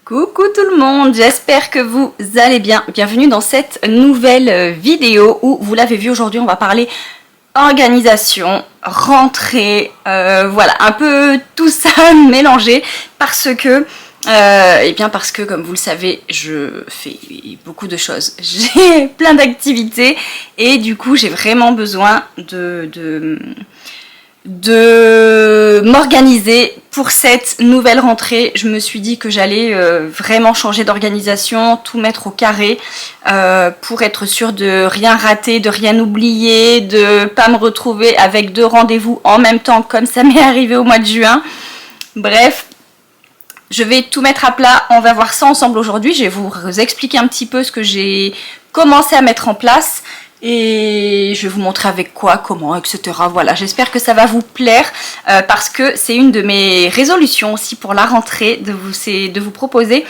Coucou tout le monde, j'espère que vous allez bien. Bienvenue dans cette nouvelle vidéo où, vous l'avez vu aujourd'hui, on va parler organisation, rentrée, voilà, un peu tout ça mélangé parce que, comme vous le savez, je fais beaucoup de choses. J'ai plein d'activités et du coup, j'ai vraiment besoin de m'organiser pour cette nouvelle rentrée. Je me suis dit que j'allais vraiment changer d'organisation, tout mettre au carré pour être sûre de rien rater, de rien oublier, de pas me retrouver avec 2 rendez-vous en même temps comme ça m'est arrivé au mois de juin. Bref, je vais tout mettre à plat, on va voir ça ensemble aujourd'hui. Je vais vous expliquer un petit peu ce que j'ai commencé à mettre en place. Et je vais vous montrer avec quoi, comment, etc. Voilà, j'espère que ça va vous plaire parce que c'est une de mes résolutions aussi pour la rentrée de vous proposer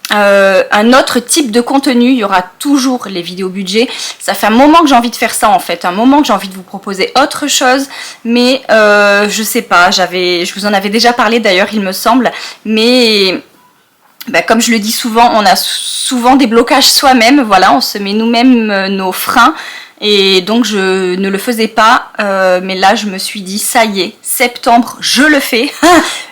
un autre type de contenu. Il y aura toujours les vidéos budget. Ça fait un moment que j'ai envie de faire ça en fait, un moment que j'ai envie de vous proposer autre chose, mais je sais pas, je vous en avais déjà parlé d'ailleurs il me semble, mais comme je le dis souvent, on a souvent des blocages soi-même, voilà, on se met nous-mêmes nos freins. Et donc je ne le faisais pas, mais là je me suis dit ça y est, septembre, je le fais.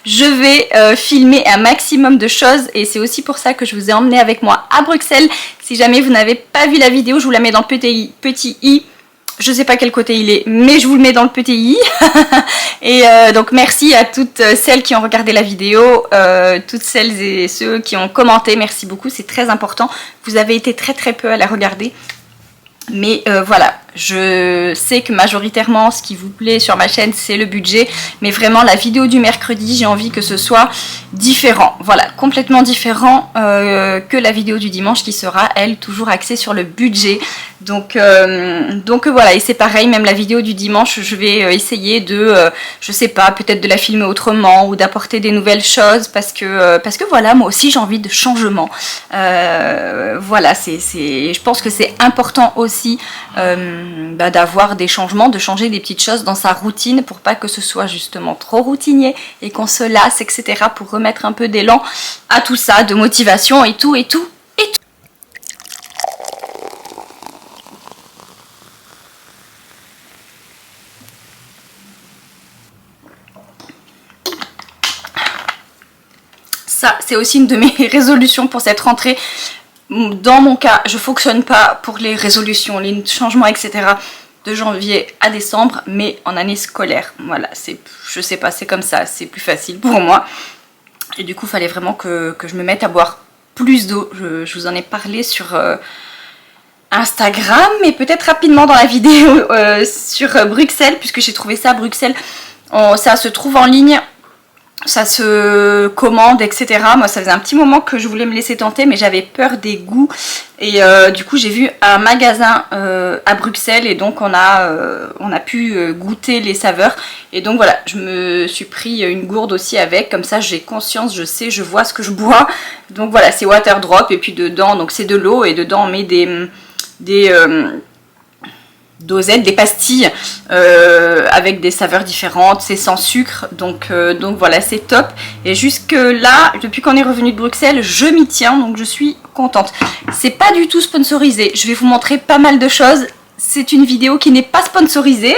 Je vais filmer un maximum de choses et c'est aussi pour ça que je vous ai emmené avec moi à Bruxelles. Si jamais vous n'avez pas vu la vidéo, je vous la mets dans le petit i. Je sais pas quel côté il est, mais je vous le mets dans le petit i. Et donc merci à toutes celles qui ont regardé la vidéo, toutes celles et ceux qui ont commenté, merci beaucoup, c'est très important. Vous avez été très peu à la regarder. Mais voilà, je sais que majoritairement ce qui vous plaît sur ma chaîne c'est le budget, mais vraiment la vidéo du mercredi j'ai envie que ce soit différent, voilà, complètement différent que la vidéo du dimanche qui sera elle toujours axée sur le budget. Donc voilà, et c'est pareil, même la vidéo du dimanche je vais essayer de, je sais pas, peut-être de la filmer autrement ou d'apporter des nouvelles choses parce que voilà, moi aussi j'ai envie de changement. Voilà, je pense que c'est important aussi d'avoir des changements, de changer des petites choses dans sa routine pour pas que ce soit justement trop routinier et qu'on se lasse, etc. pour remettre un peu d'élan à tout ça, de motivation et tout. Ça, c'est aussi une de mes résolutions pour cette rentrée. Dans mon cas, je fonctionne pas pour les résolutions, les changements, etc. de janvier à décembre, mais en année scolaire. Voilà, je sais pas, c'est comme ça, c'est plus facile pour moi. Et du coup, il fallait vraiment que je me mette à boire plus d'eau. Je vous en ai parlé sur Instagram, mais peut-être rapidement dans la vidéo sur Bruxelles, puisque j'ai trouvé ça à Bruxelles. Ça se trouve en ligne. Ça se commande, etc. Moi, ça faisait un petit moment que je voulais me laisser tenter, mais j'avais peur des goûts. Et du coup, j'ai vu un magasin à Bruxelles et donc on a pu goûter les saveurs. Et donc voilà, je me suis pris une gourde aussi avec. Comme ça, j'ai conscience, je sais, je vois ce que je bois. Donc voilà, c'est water drop et puis dedans, donc c'est de l'eau et dedans on met des dosettes, des pastilles avec des saveurs différentes, c'est sans sucre, donc voilà, c'est top. Et jusque là, depuis qu'on est revenu de Bruxelles, je m'y tiens, donc je suis contente. C'est pas du tout sponsorisé, je vais vous montrer pas mal de choses. C'est une vidéo qui n'est pas sponsorisée.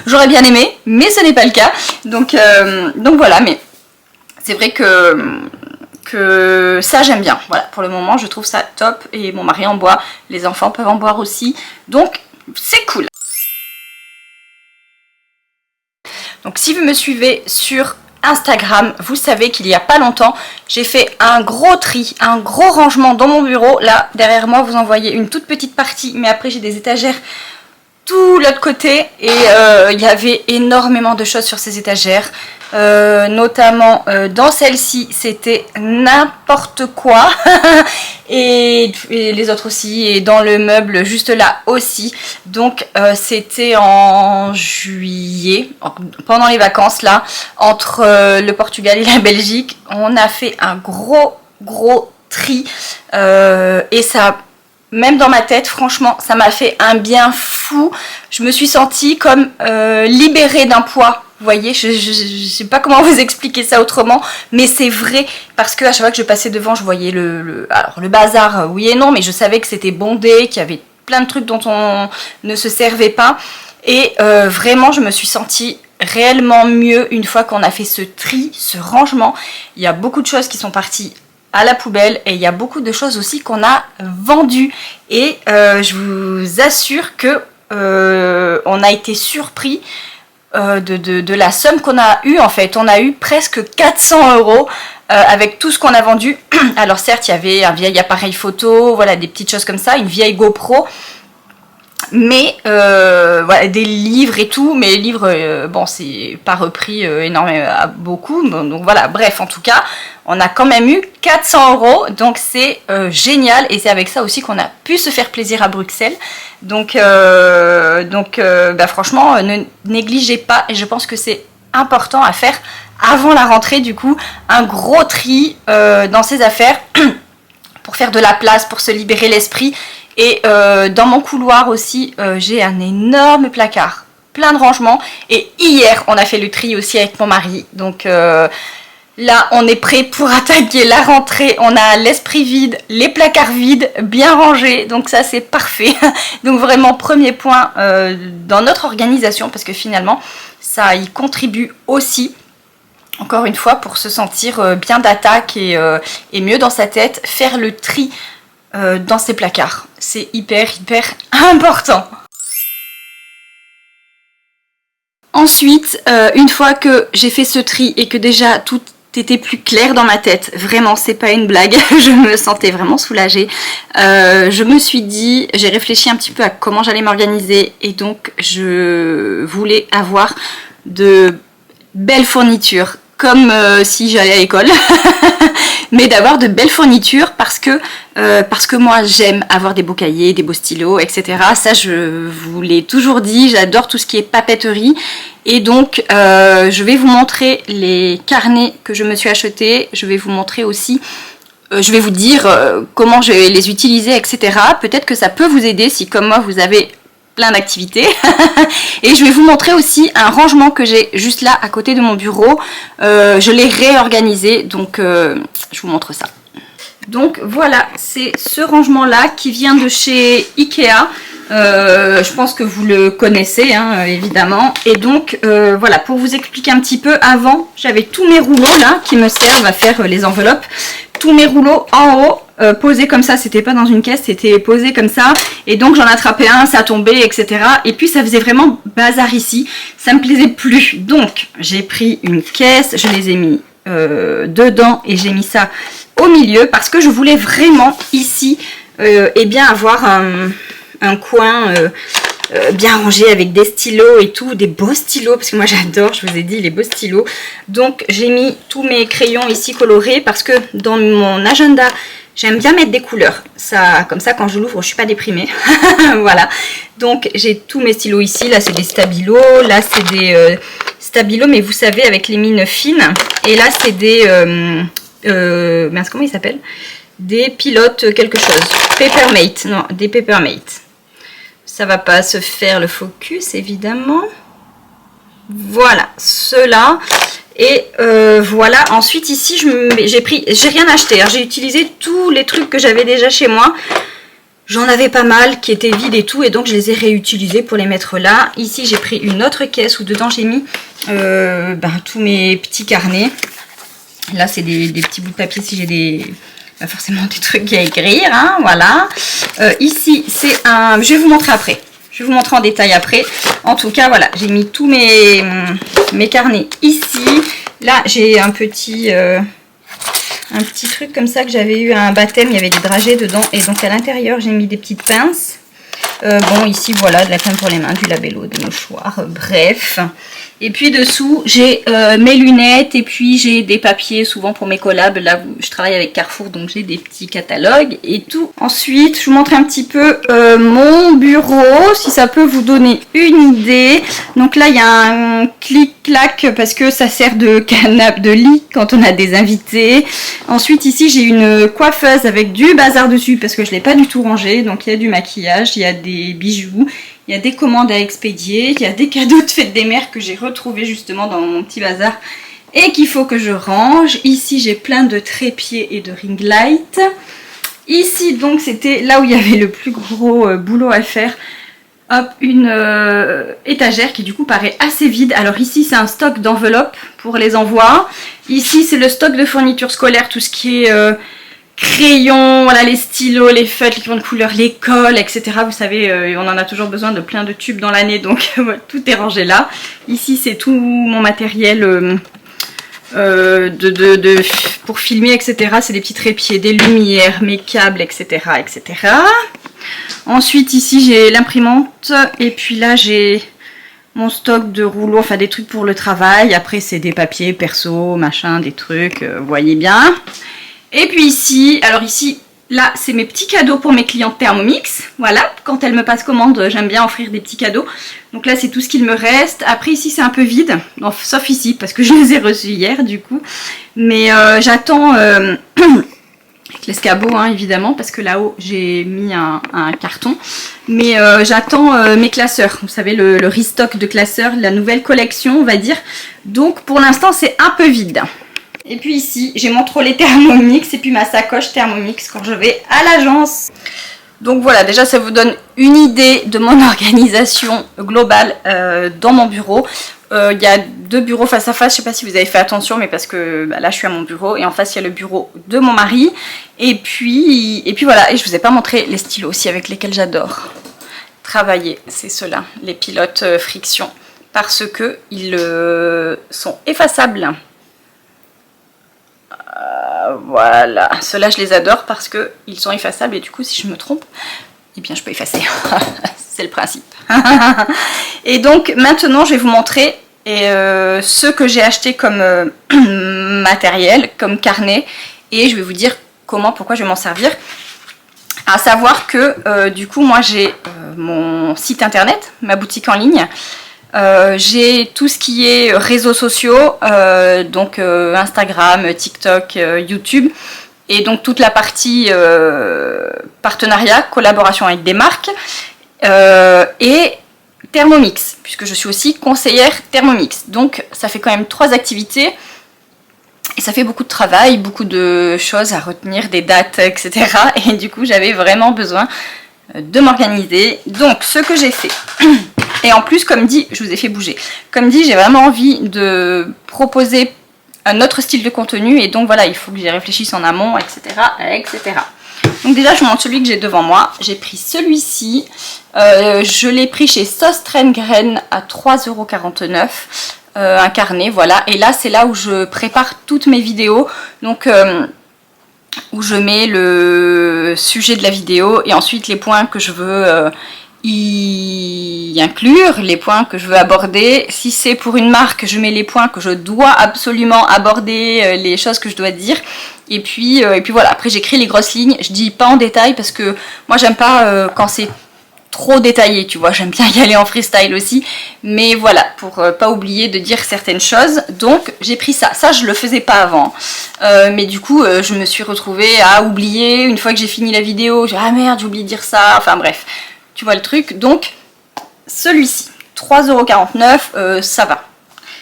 J'aurais bien aimé, mais ce n'est pas le cas. Donc voilà, mais c'est vrai que ça j'aime bien. Voilà, pour le moment je trouve ça top et mon mari en boit, les enfants peuvent en boire aussi. Donc c'est cool. Donc si vous me suivez sur Instagram, vous savez qu'il y a pas longtemps, j'ai fait un gros tri, un gros rangement dans mon bureau. Là, derrière moi, vous en voyez une toute petite partie, mais après j'ai des étagères tout l'autre côté et il y avait énormément de choses sur ces étagères, notamment dans celle-ci c'était n'importe quoi et les autres aussi, et dans le meuble juste là aussi. Donc c'était en juillet, pendant les vacances là, entre le Portugal et la Belgique, on a fait un gros tri et ça, même dans ma tête, franchement, ça m'a fait un bien fou. Je me suis sentie comme libérée d'un poids Vous voyez, je sais pas comment vous expliquer ça autrement, mais c'est vrai, parce que à chaque fois que je passais devant, je voyais alors le bazar, oui et non, mais je savais que c'était bondé, qu'il y avait plein de trucs dont on ne se servait pas, et vraiment, je me suis sentie réellement mieux une fois qu'on a fait ce tri, ce rangement. Il y a beaucoup de choses qui sont parties à la poubelle, et il y a beaucoup de choses aussi qu'on a vendues, et je vous assure que on a été surpris de la somme qu'on a eue. En fait, on a eu presque 400 € avec tout ce qu'on a vendu. Alors certes, il y avait un vieil appareil photo, voilà, des petites choses comme ça, une vieille GoPro, mais voilà, des livres et tout, mais les livres, bon, c'est pas repris énormément, à beaucoup, donc voilà, bref, en tout cas, on a quand même eu 400 €, donc c'est génial, et c'est avec ça aussi qu'on a pu se faire plaisir à Bruxelles, donc bah, franchement, ne négligez pas, et je pense que c'est important à faire avant la rentrée, du coup, un gros tri dans ses affaires, pour faire de la place, pour se libérer l'esprit. Et dans mon couloir aussi, j'ai un énorme placard, plein de rangements. Et hier, on a fait le tri aussi avec mon mari. Donc là, on est prêt pour attaquer la rentrée. On a l'esprit vide, les placards vides, bien rangés. Donc ça, c'est parfait. Donc vraiment, premier point dans notre organisation, parce que finalement, ça y contribue aussi. Encore une fois, pour se sentir bien d'attaque et mieux dans sa tête, faire le tri dans ses placards. C'est hyper important. Ensuite, une fois que j'ai fait ce tri et que déjà tout était plus clair dans ma tête, vraiment c'est pas une blague, je me sentais vraiment soulagée, je me suis dit, j'ai réfléchi un petit peu à comment j'allais m'organiser, et donc je voulais avoir de belles fournitures, comme si j'allais à l'école, mais d'avoir de belles fournitures parce que moi j'aime avoir des beaux cahiers, des beaux stylos, etc. Ça, je vous l'ai toujours dit, j'adore tout ce qui est papeterie, et donc je vais vous montrer les carnets que je me suis achetés, je vais vous montrer aussi, je vais vous dire comment je vais les utiliser, etc. Peut-être que ça peut vous aider si comme moi vous avez plein d'activités. Et je vais vous montrer aussi un rangement que j'ai juste là à côté de mon bureau. Je l'ai réorganisé, donc je vous montre ça. Donc voilà, c'est ce rangement là qui vient de chez Ikea. Je pense que vous le connaissez, hein, évidemment. Et donc voilà, pour vous expliquer un petit peu, avant j'avais tous mes rouleaux là qui me servent à faire les enveloppes. Tous mes rouleaux en haut, posés comme ça, c'était pas dans une caisse, c'était posé comme ça, et donc j'en attrapais un, ça tombait, etc. Et puis ça faisait vraiment bazar ici, ça me plaisait plus. Donc j'ai pris une caisse, je les ai mis dedans, et j'ai mis ça au milieu, parce que je voulais vraiment ici eh bien avoir un coin bien rangé avec des stylos et tout, des beaux stylos, parce que moi j'adore, je vous ai dit, les beaux stylos. Donc j'ai mis tous mes crayons ici colorés, parce que dans mon agenda j'aime bien mettre des couleurs, ça, comme ça quand je l'ouvre je suis pas déprimée. Voilà, donc j'ai tous mes stylos ici, là c'est des stabilos, là c'est des stabilos, mais vous savez, avec les mines fines, et là c'est des mince, comment ils s'appellent, des pilotes quelque chose, Papermate, non, des Papermate. Ça va pas se faire le focus, évidemment. Voilà, ceux-là. Et voilà, ensuite ici, j'ai rien acheté. J'ai utilisé tous les trucs que j'avais déjà chez moi. J'en avais pas mal qui étaient vides et tout, et donc je les ai réutilisés pour les mettre là. Ici, j'ai pris une autre caisse où dedans j'ai mis tous mes petits carnets. Là, c'est des petits bouts de papier si j'ai pas forcément des trucs à écrire, hein, voilà. Ici, c'est un... Je vais vous montrer après. Je vais vous montrer en détail après. En tout cas, voilà, j'ai mis tous mes carnets ici. Là, j'ai un petit truc comme ça que j'avais eu à un baptême. Il y avait des dragées dedans. Et donc, à l'intérieur, j'ai mis des petites pinces. Bon, ici, voilà, de la crème pour les mains, du labello, des mouchoirs, bref. Et puis dessous, j'ai mes lunettes, et puis j'ai des papiers souvent pour mes collabs. Là, je travaille avec Carrefour, donc j'ai des petits catalogues et tout. Ensuite, je vous montre un petit peu mon bureau, si ça peut vous donner une idée. Donc là, il y a un clic-clac parce que ça sert de canapé, de lit quand on a des invités. Ensuite, ici, j'ai une coiffeuse avec du bazar dessus parce que je ne l'ai pas du tout rangé. Donc il y a du maquillage, il y a des bijoux, il y a des commandes à expédier, il y a des cadeaux de fête des mères que j'ai retrouvés justement dans mon petit bazar et qu'il faut que je range. Ici j'ai plein de trépieds et de ring light. Ici donc c'était là où il y avait le plus gros boulot à faire. Hop, une étagère qui du coup paraît assez vide. Alors ici c'est un stock d'enveloppes pour les envois. Ici c'est le stock de fournitures scolaires, tout ce qui est crayons, voilà, les stylos, les feutres, les crayons de couleur, les cols, etc. Vous savez, on en a toujours besoin de plein de tubes dans l'année, donc tout est rangé là. Ici c'est tout mon matériel pour filmer, etc. C'est des petits trépieds, des lumières, mes câbles, etc. etc. Ensuite ici j'ai l'imprimante et puis là j'ai mon stock de rouleaux, enfin des trucs pour le travail. Après c'est des papiers perso, machin, des trucs, vous voyez bien. Et puis ici, alors ici, là c'est mes petits cadeaux pour mes clientes Thermomix. Voilà, quand elles me passent commande, j'aime bien offrir des petits cadeaux. Donc là c'est tout ce qu'il me reste. Après ici c'est un peu vide, sauf ici parce que je les ai reçus hier du coup. Mais j'attends... avec l'escabeau hein, évidemment parce que là-haut j'ai mis un carton, mais j'attends mes classeurs, vous savez le restock de classeurs, la nouvelle collection on va dire, donc pour l'instant c'est un peu vide. Et puis ici j'ai mon trolley Thermomix et puis ma sacoche Thermomix quand je vais à l'agence. Donc voilà, déjà ça vous donne une idée de mon organisation globale dans mon bureau. Il y a deux bureaux face à face, je ne sais pas si vous avez fait attention, mais parce que là je suis à mon bureau et en face il y a le bureau de mon mari. Et puis voilà, et je vous ai pas montré les stylos aussi avec lesquels j'adore travailler, c'est ceux-là, les pilotes friction, parce que ils sont effaçables. Voilà, ceux-là je les adore parce que ils sont effaçables et du coup si je me trompe, eh bien je peux effacer, c'est le principe. Et donc maintenant je vais vous montrer ce que j'ai acheté comme matériel, comme carnet, et je vais vous dire pourquoi je vais m'en servir. À savoir que du coup moi j'ai mon site internet, ma boutique en ligne. J'ai tout ce qui est réseaux sociaux, donc Instagram, TikTok, YouTube, et donc toute la partie partenariat, collaboration avec des marques, et Thermomix, puisque je suis aussi conseillère Thermomix. Donc ça fait quand même 3 activités, et ça fait beaucoup de travail, beaucoup de choses à retenir, des dates, etc. Et du coup j'avais vraiment besoin de m'organiser. Donc ce que j'ai fait... Et en plus, comme dit, je vous ai fait bouger. Comme dit, j'ai vraiment envie de proposer un autre style de contenu. Et donc voilà, il faut que j'y réfléchisse en amont, etc., etc. Donc déjà, je vous montre celui que j'ai devant moi. J'ai pris celui-ci. Je l'ai pris chez Sauce Train Grain à 3,49 €. Un carnet, voilà. Et là, c'est là où je prépare toutes mes vidéos. Donc... où je mets le sujet de la vidéo et ensuite les points que je veux... y inclure, les points que je veux aborder. Si c'est pour une marque, je mets les points que je dois absolument aborder, les choses que je dois dire. Et puis voilà, après j'écris les grosses lignes, je dis pas en détail parce que moi j'aime pas quand c'est trop détaillé, tu vois, j'aime bien y aller en freestyle aussi, mais voilà, pour pas oublier de dire certaines choses. Donc j'ai pris ça je le faisais pas avant, mais du coup je me suis retrouvée à oublier, une fois que j'ai fini la vidéo, j'ai ah merde j'ai oublié de dire ça, enfin bref. Tu vois le truc, donc celui-ci, 3,49 €, ça va.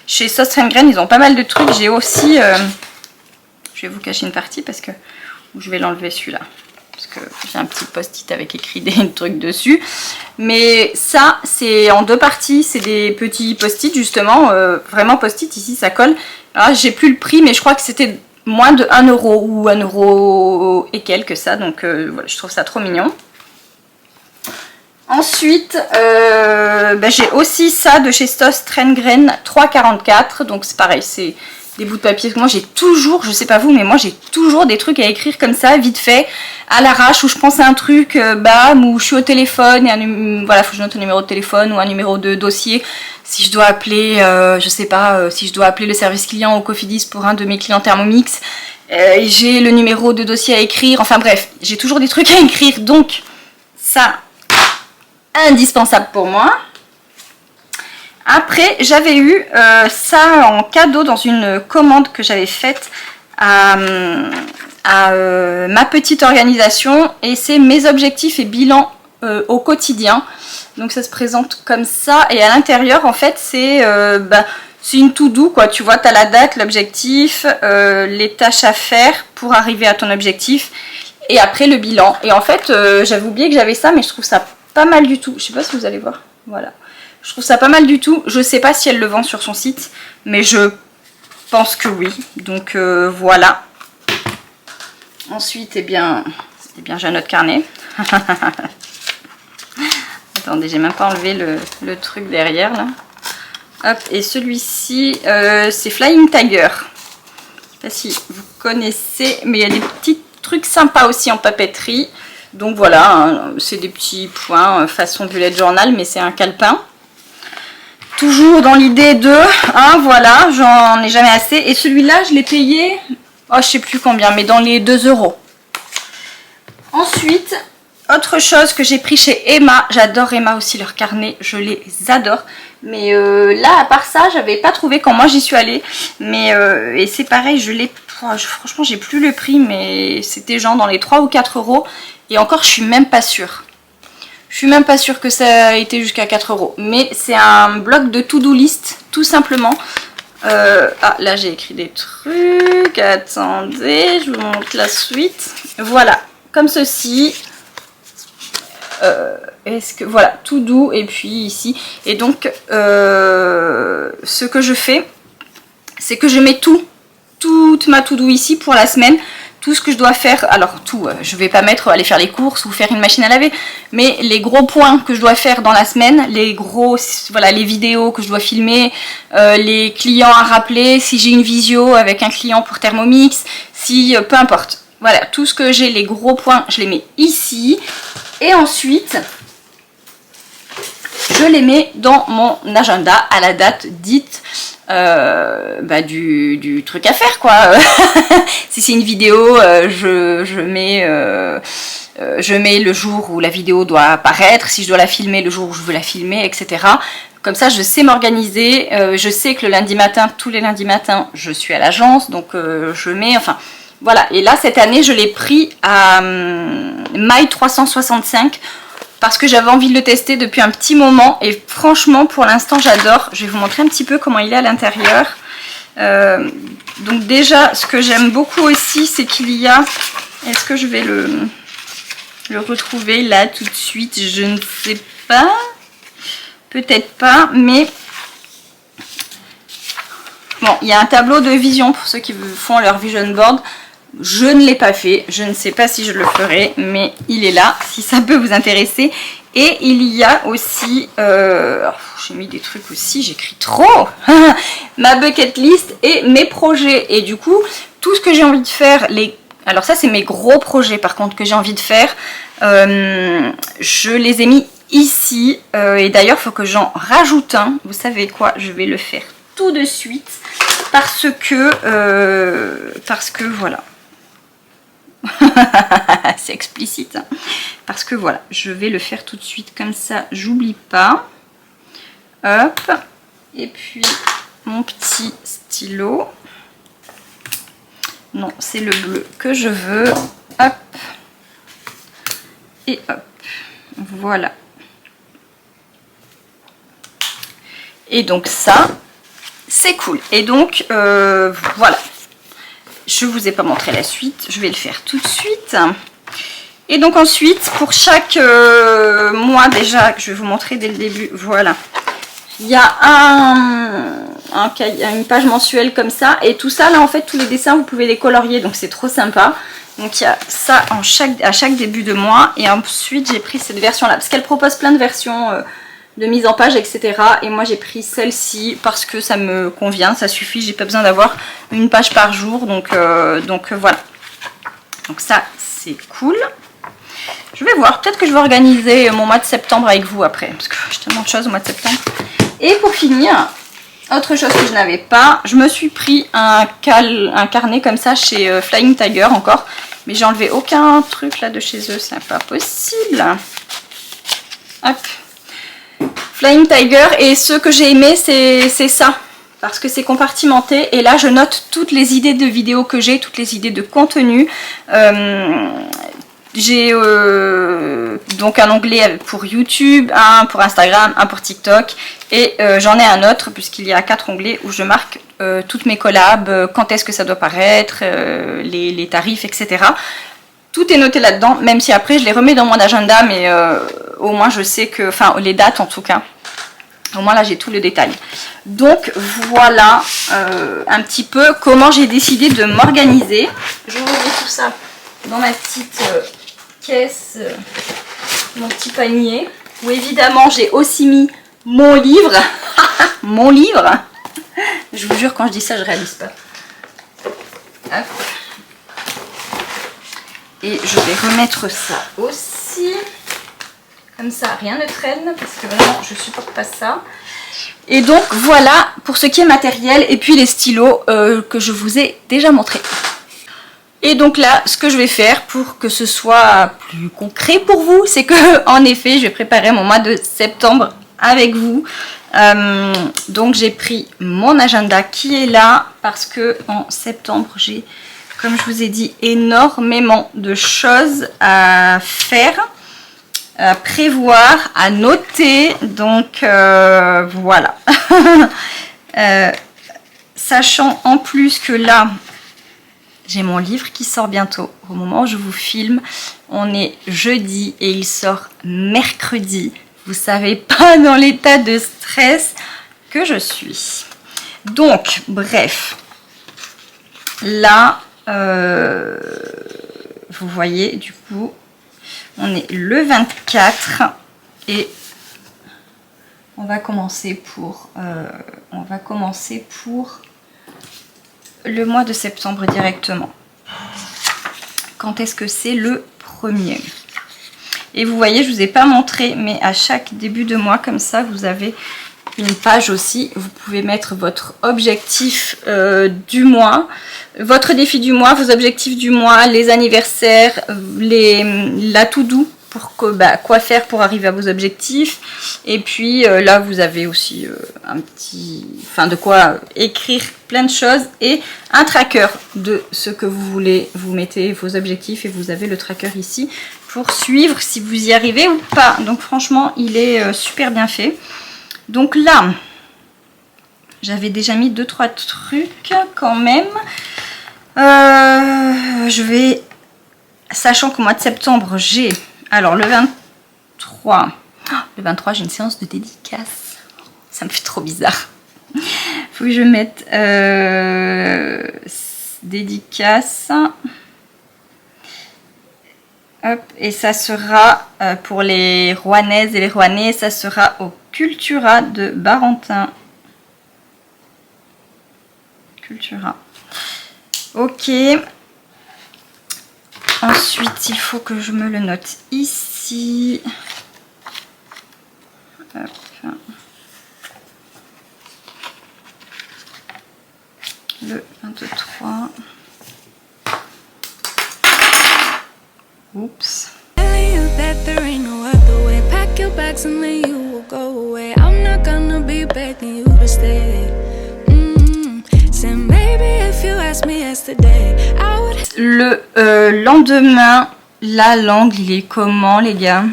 Chez Sauce Train Grain, ils ont pas mal de trucs. J'ai aussi, je vais vous cacher une partie parce que je vais l'enlever celui-là. Parce que j'ai un petit post-it avec écrit des trucs dessus. Mais ça, c'est en 2 parties. C'est des petits post-it justement, vraiment post-it. Ici, ça colle. Alors, j'ai plus le prix, mais je crois que c'était moins de 1 € ou 1 € et quelques ça. Donc voilà, je trouve ça trop mignon. Ensuite, j'ai aussi ça de chez Sauce Train Grain, 3,44 €. Donc c'est pareil, c'est des bouts de papier. Moi j'ai toujours, je sais pas vous, mais moi j'ai toujours des trucs à écrire comme ça, vite fait, à l'arrache, où je pense à un truc, bam, où je suis au téléphone, et voilà, faut que je note un numéro de téléphone ou un numéro de dossier. Si je dois appeler, je sais pas, si je dois appeler le service client au Cofidis pour un de mes clients Thermomix, j'ai le numéro de dossier à écrire. Enfin bref, j'ai toujours des trucs à écrire, donc ça... indispensable pour moi. Après j'avais eu ça en cadeau dans une commande que j'avais faite à ma petite organisation, et c'est mes objectifs et bilans au quotidien. Donc ça se présente comme ça. Et à l'intérieur, en fait, c'est une to-do, quoi. Tu vois, tu as la date, l'objectif, les tâches à faire pour arriver à ton objectif. Et après, le bilan. Et en fait, j'avais oublié que j'avais ça, mais je trouve ça pas mal du tout. Je sais pas si vous allez voir. Voilà. Je trouve ça pas mal du tout. Je sais pas si elle le vend sur son site, mais je pense que oui. Donc voilà. Ensuite, eh bien j'ai un autre carnet. Attendez, j'ai même pas enlevé le truc derrière là. Hop, et celui-ci, c'est Flying Tiger. Je sais pas si vous connaissez, mais il y a des petits trucs sympas aussi en papeterie. Donc voilà, hein, c'est des petits points façon bullet journal, mais c'est un calepin. Toujours dans l'idée de, hein, voilà, j'en ai jamais assez. Et celui-là, je l'ai payé, oh, je sais plus combien, mais dans les 2 €. Ensuite, autre chose que j'ai pris chez Emma, j'adore Emma aussi, leurs carnets, je les adore. Mais là, à part ça, j'avais pas trouvé quand moi j'y suis allée. Mais et c'est pareil, franchement, j'ai plus le prix, mais c'était genre dans les 3 ou 4 €. Et encore, je suis même pas sûre. Je suis même pas sûre que ça a été jusqu'à 4 €. Mais c'est un bloc de to-do list, tout simplement. Ah, là j'ai écrit des trucs. Attendez, je vous montre la suite. Voilà, comme ceci. Voilà, tout doux, et puis ici. Et donc, ce que je fais, c'est que je mets toute ma to-do ici pour la semaine. Tout ce que je dois faire, alors tout, je vais pas mettre aller faire les courses ou faire une machine à laver, mais les gros points que je dois faire dans la semaine, voilà, les vidéos que je dois filmer, les clients à rappeler, si j'ai une visio avec un client pour Thermomix, peu importe. Voilà, tout ce que j'ai, les gros points, je les mets ici. Et ensuite, je les mets dans mon agenda à la date dite du truc à faire, quoi. Si c'est une vidéo, je mets le jour où la vidéo doit apparaître, si je dois la filmer, le jour où je veux la filmer, etc. Comme ça, je sais m'organiser. Je sais que le lundi matin, tous les lundis matins, je suis à l'agence, donc je mets, enfin... Voilà, et là cette année je l'ai pris à My 365 parce que j'avais envie de le tester depuis un petit moment et franchement pour l'instant j'adore. Je vais vous montrer un petit peu comment il est à l'intérieur. Donc déjà ce que j'aime beaucoup aussi c'est qu'il y a, est-ce que je vais le retrouver là tout de suite, je ne sais pas, peut-être pas, mais... Bon, il y a un tableau de vision pour ceux qui font leur vision board. Je ne l'ai pas fait, je ne sais pas si je le ferai, mais il est là, si ça peut vous intéresser. Et il y a aussi, j'ai mis des trucs aussi, j'écris trop, ma bucket list et mes projets. Et du coup, tout ce que j'ai envie de faire, alors ça c'est mes gros projets par contre que j'ai envie de faire, je les ai mis ici. Et d'ailleurs, il faut que j'en rajoute un, vous savez quoi, je vais le faire tout de suite parce que voilà. C'est explicite, hein. Parce que voilà, je vais le faire tout de suite comme ça, j'oublie pas. Hop, et puis mon petit stylo. Non, c'est le bleu que je veux. Hop, et hop, voilà. Et donc ça, c'est cool. Et donc voilà. Je vous ai pas montré la suite, je vais le faire tout de suite. Et donc ensuite, pour chaque mois déjà, que je vais vous montrer dès le début, voilà. Il y a une page mensuelle comme ça. Et tout ça, là en fait, tous les dessins, vous pouvez les colorier. Donc c'est trop sympa. Donc il y a ça à chaque début de mois. Et ensuite, j'ai pris cette version-là. Parce qu'elle propose plein de versions de mise en page, etc. Et moi j'ai pris celle-ci parce que ça me convient, ça suffit, j'ai pas besoin d'avoir une page par jour, donc voilà. Donc ça c'est cool. Je vais voir, peut-être que je vais organiser mon mois de septembre avec vous après, parce que j'ai tellement de choses au mois de septembre. Et pour finir, autre chose que je n'avais pas, je me suis pris un carnet comme ça chez Flying Tiger encore, mais j'ai enlevé aucun truc là de chez eux, c'est pas possible. Hop. Flying Tiger, et ce que j'ai aimé c'est ça, parce que c'est compartimenté et là je note toutes les idées de vidéos que j'ai, toutes les idées de contenu, J'ai donc un onglet pour YouTube, un pour Instagram, un pour TikTok et j'en ai un autre puisqu'il y a 4 onglets où je marque toutes mes collabs, quand est-ce que ça doit paraître, les tarifs, etc. Tout est noté là-dedans, même si après je les remets dans mon agenda, mais au moins je sais que, enfin les dates en tout cas, au moins là j'ai tout le détail. Donc voilà un petit peu comment j'ai décidé de m'organiser. Je remets tout ça dans ma petite caisse, mon petit panier, où évidemment j'ai aussi mis mon livre. Mon livre. Je vous jure, quand je dis ça, je réalise pas. Hop. Et je vais remettre ça aussi. Comme ça, rien ne traîne, parce que vraiment, je supporte pas ça. Et donc, voilà pour ce qui est matériel. Et puis les stylos que je vous ai déjà montrés. Et donc là, ce que je vais faire pour que ce soit plus concret pour vous, c'est que en effet, je vais préparer mon mois de septembre avec vous. Donc j'ai pris mon agenda qui est là parce que en septembre, j'ai, comme je vous ai dit, énormément de choses à faire, à prévoir, à noter. Donc voilà. Sachant en plus que là, j'ai mon livre qui sort bientôt. Au moment où je vous filme, on est jeudi et il sort mercredi. Vous savez pas dans l'état de stress que je suis. Donc, bref. Là, vous voyez, du coup, on est le 24 et on va commencer pour le mois de septembre directement. Quand est-ce que c'est le 1er? Et vous voyez, je ne vous ai pas montré, mais à chaque début de mois, comme ça, vous avez une page aussi. Vous pouvez mettre votre objectif du mois, votre défi du mois, vos objectifs du mois, les anniversaires, la to-do, pour que, quoi faire pour arriver à vos objectifs. Et puis là, vous avez aussi un petit... Enfin, de quoi écrire plein de choses. Et un tracker de ce que vous voulez. Vous mettez vos objectifs et vous avez le tracker ici pour suivre si vous y arrivez ou pas. Donc franchement, il est super bien fait. Donc là, j'avais déjà mis 2-3 trucs quand même. Je vais... Sachant qu'au mois de septembre, j'ai... Alors le 23, j'ai une séance de dédicace. Ça me fait trop bizarre. Faut que je mette dédicace. Hop, et ça sera pour les Rouennaises et les Rouennais, ça sera au Cultura de Barentin. Cultura. Ok. Ensuite, il faut que je me le note ici. Hop. Le 23. Oups. Le lendemain, là, l'angle, il est comment, les gars?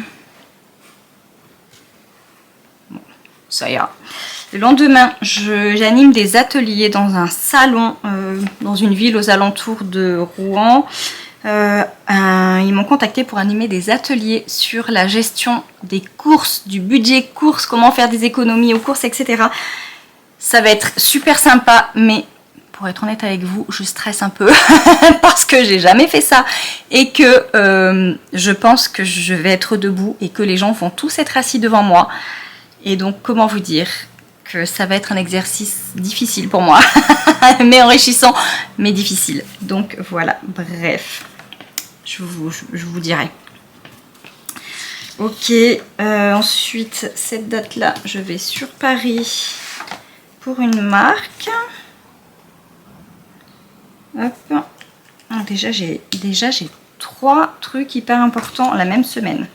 Bon, ça ira. Le lendemain, j'anime des ateliers dans un salon, dans une ville aux alentours de Rouen. Ils m'ont contacté pour animer des ateliers sur la gestion des courses, du budget courses, comment faire des économies aux courses, etc. Ça va être super sympa, mais pour être honnête avec vous, je stresse un peu parce que j'ai jamais fait ça et que je pense que je vais être debout et que les gens vont tous être assis devant moi. Et donc, comment vous dire que ça va être un exercice difficile pour moi, mais enrichissant, mais difficile. Donc voilà, bref, je vous dirai. Ok, ensuite, cette date-là, je vais sur Paris pour une marque. Hop. Déjà, j'ai 3 trucs hyper importants la même semaine.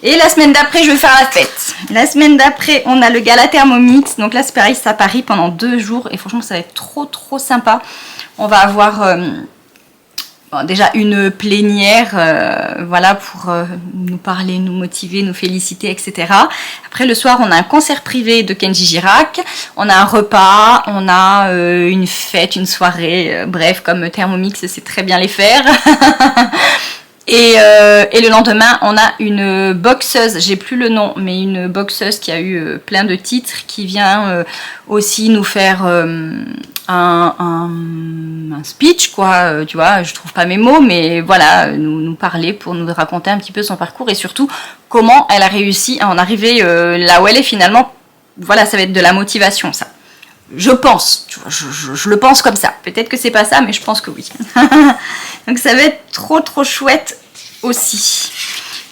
Et la semaine d'après, je vais faire la fête. La semaine d'après, on a le gala Thermomix. Donc là, c'est pareil, c'est à Paris pendant 2 jours. Et franchement, ça va être trop sympa. On va avoir bon, déjà une plénière, voilà, pour nous parler, nous motiver, nous féliciter, etc. Après le soir, on a un concert privé de Kenji Girac, on a un repas, on a une fête, une soirée, bref, comme Thermomix sait très bien les faire. Et le lendemain, on a une boxeuse, j'ai plus le nom, mais une boxeuse qui a eu plein de titres, qui vient aussi nous faire un speech, quoi, tu vois, je trouve pas mes mots, mais voilà, nous parler pour nous raconter un petit peu son parcours et surtout comment elle a réussi à en arriver là où elle est finalement. Voilà, ça va être de la motivation, ça. Je pense, tu vois, je le pense comme ça. Peut-être que c'est pas ça, mais je pense que oui. Donc ça va être trop chouette aussi.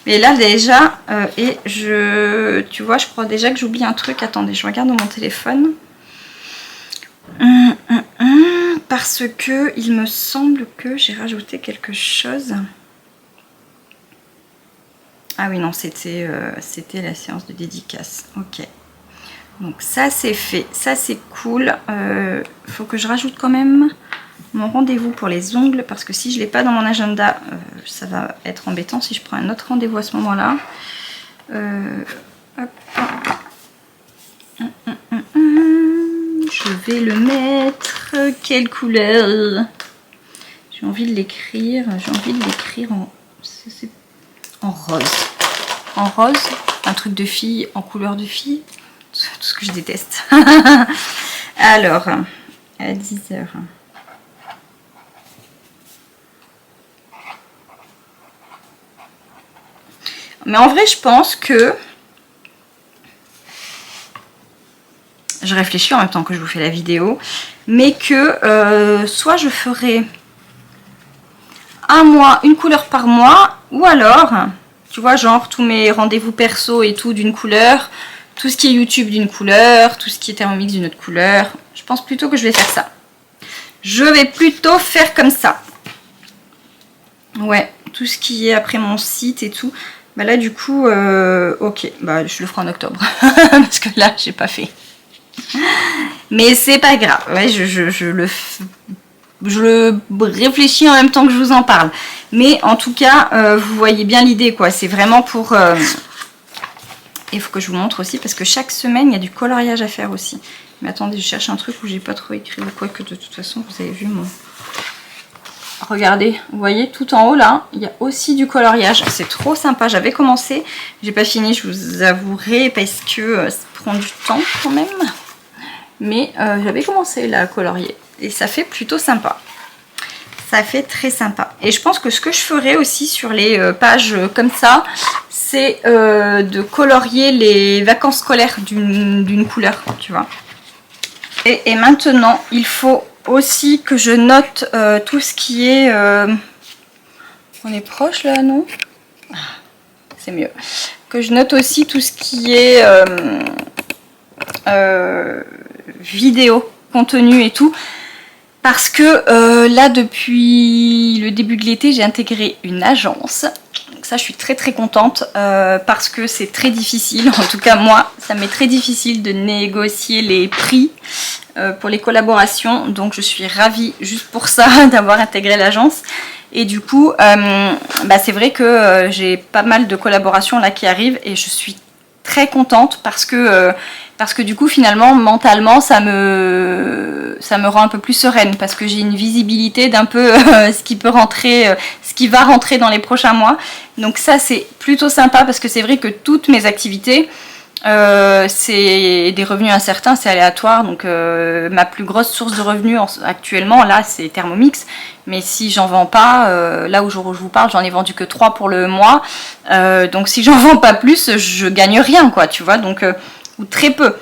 Mais là déjà, tu vois, je crois déjà que j'oublie un truc. Attendez, je regarde dans mon téléphone. Parce que il me semble que j'ai rajouté quelque chose. Ah oui, non, c'était la séance de dédicace. Ok. Donc ça c'est fait, ça c'est cool. Faut que je rajoute quand même mon rendez-vous pour les ongles parce que si je ne l'ai pas dans mon agenda, ça va être embêtant si je prends un autre rendez-vous à ce moment-là. Je vais le mettre. Quelle couleur? J'ai envie de l'écrire. J'ai envie de l'écrire en rose. En rose, un truc de fille, en couleur de fille. Tout ce que je déteste. Alors, à 10h. Mais en vrai, je pense que... Je réfléchis en même temps que je vous fais la vidéo. Mais que soit je ferai un mois, une couleur par mois. Ou alors, tu vois, genre tous mes rendez-vous perso et tout d'une couleur... Tout ce qui est YouTube d'une couleur, tout ce qui est Thermomix d'une autre couleur. Je pense plutôt que je vais faire ça. Je vais plutôt faire comme ça. Ouais, tout ce qui est après mon site et tout. Bah là du coup, ok, bah je le ferai en octobre. Parce que là, j'ai pas fait. Mais c'est pas grave. Ouais, je le réfléchis en même temps que je vous en parle. Mais en tout cas, vous voyez bien l'idée, quoi. C'est vraiment pour... Il faut que je vous montre aussi parce que chaque semaine il y a du coloriage à faire aussi. Mais attendez, je cherche un truc où j'ai pas trop écrit ou quoi, que de toute façon vous avez vu mon... Regardez, vous voyez tout en haut là, il y a aussi du coloriage. C'est trop sympa, j'avais commencé, j'ai pas fini, je vous avouerai, parce que ça prend du temps quand même. Mais j'avais commencé là à colorier et ça fait plutôt sympa. Ça fait très sympa. Et je pense que ce que je ferai aussi sur les pages comme ça, c'est de colorier les vacances scolaires d'une couleur, tu vois. Et maintenant, il faut aussi que je note tout ce qui est... On est proche là, non? C'est mieux. Que je note aussi tout ce qui est vidéo, contenu et tout. Parce que là, depuis le début de l'été, j'ai intégré une agence. Donc ça, je suis très contente parce que c'est très difficile. En tout cas, moi, ça m'est très difficile de négocier les prix pour les collaborations. Donc, je suis ravie juste pour ça d'avoir intégré l'agence. Et du coup, bah, c'est vrai que j'ai pas mal de collaborations là qui arrivent et je suis très contente parce que du coup finalement mentalement ça me rend un peu plus sereine parce que j'ai une visibilité d'un peu ce qui peut rentrer, ce qui va rentrer dans les prochains mois. Donc ça c'est plutôt sympa parce que c'est vrai que toutes mes activités c'est des revenus incertains, c'est aléatoire. Donc ma plus grosse source de revenus actuellement là c'est Thermomix. Mais si j'en vends pas, là où je vous parle, j'en ai vendu que 3 pour le mois. Donc si j'en vends pas plus, je gagne rien, quoi, tu vois. Donc, ou très peu.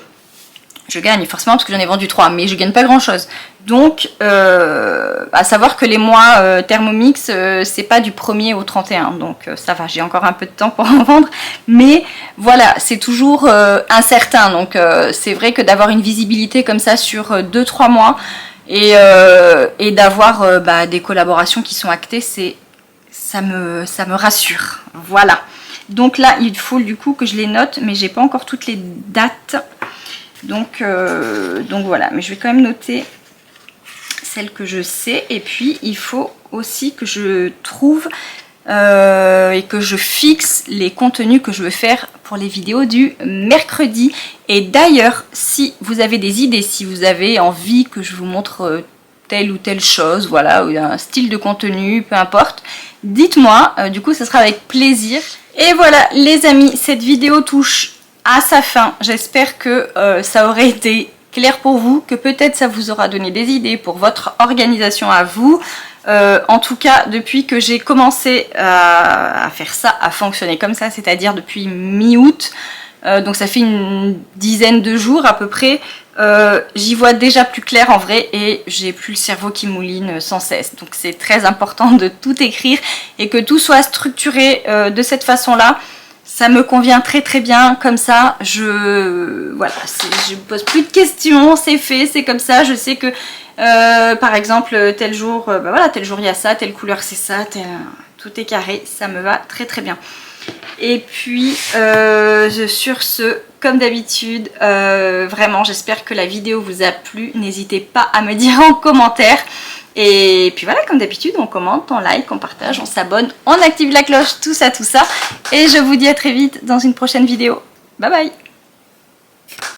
Je gagne forcément parce que j'en ai vendu 3, mais je gagne pas grand chose. Donc, à savoir que les mois Thermomix, c'est pas du 1er au 31. Donc ça va, j'ai encore un peu de temps pour en vendre. Mais voilà, c'est toujours incertain. Donc c'est vrai que d'avoir une visibilité comme ça sur 2-3 mois, et d'avoir bah, des collaborations qui sont actées, ça me rassure. Voilà. Donc là, il faut du coup que je les note, mais j'ai pas encore toutes les dates. Donc voilà. Mais je vais quand même noter celles que je sais. Et puis, il faut aussi que je trouve et que je fixe les contenus que je veux faire pour les vidéos du mercredi. Et d'ailleurs, si vous avez des idées, si vous avez envie que je vous montre telle ou telle chose, voilà, ou un style de contenu, peu importe, dites-moi, du coup ça sera avec plaisir. Et voilà les amis, cette vidéo touche à sa fin. J'espère que ça aurait été clair pour vous, que peut-être ça vous aura donné des idées pour votre organisation à vous. En tout cas, depuis que j'ai commencé à faire ça, à fonctionner comme ça, c'est-à-dire depuis mi-août, donc ça fait une dizaine de jours à peu près, j'y vois déjà plus clair en vrai et j'ai plus le cerveau qui mouline sans cesse. Donc c'est très important de tout écrire et que tout soit structuré de cette façon-là. Ça me convient très très bien comme ça, je me pose plus de questions, c'est fait, c'est comme ça, je sais que par exemple tel jour, voilà, tel jour il y a ça, telle couleur c'est ça, tout est carré, ça me va très très bien. Et puis sur ce, comme d'habitude, vraiment j'espère que la vidéo vous a plu, n'hésitez pas à me dire en commentaire. Et puis voilà, comme d'habitude, on commente, on like, on partage, on s'abonne, on active la cloche, tout ça. Et je vous dis à très vite dans une prochaine vidéo. Bye bye!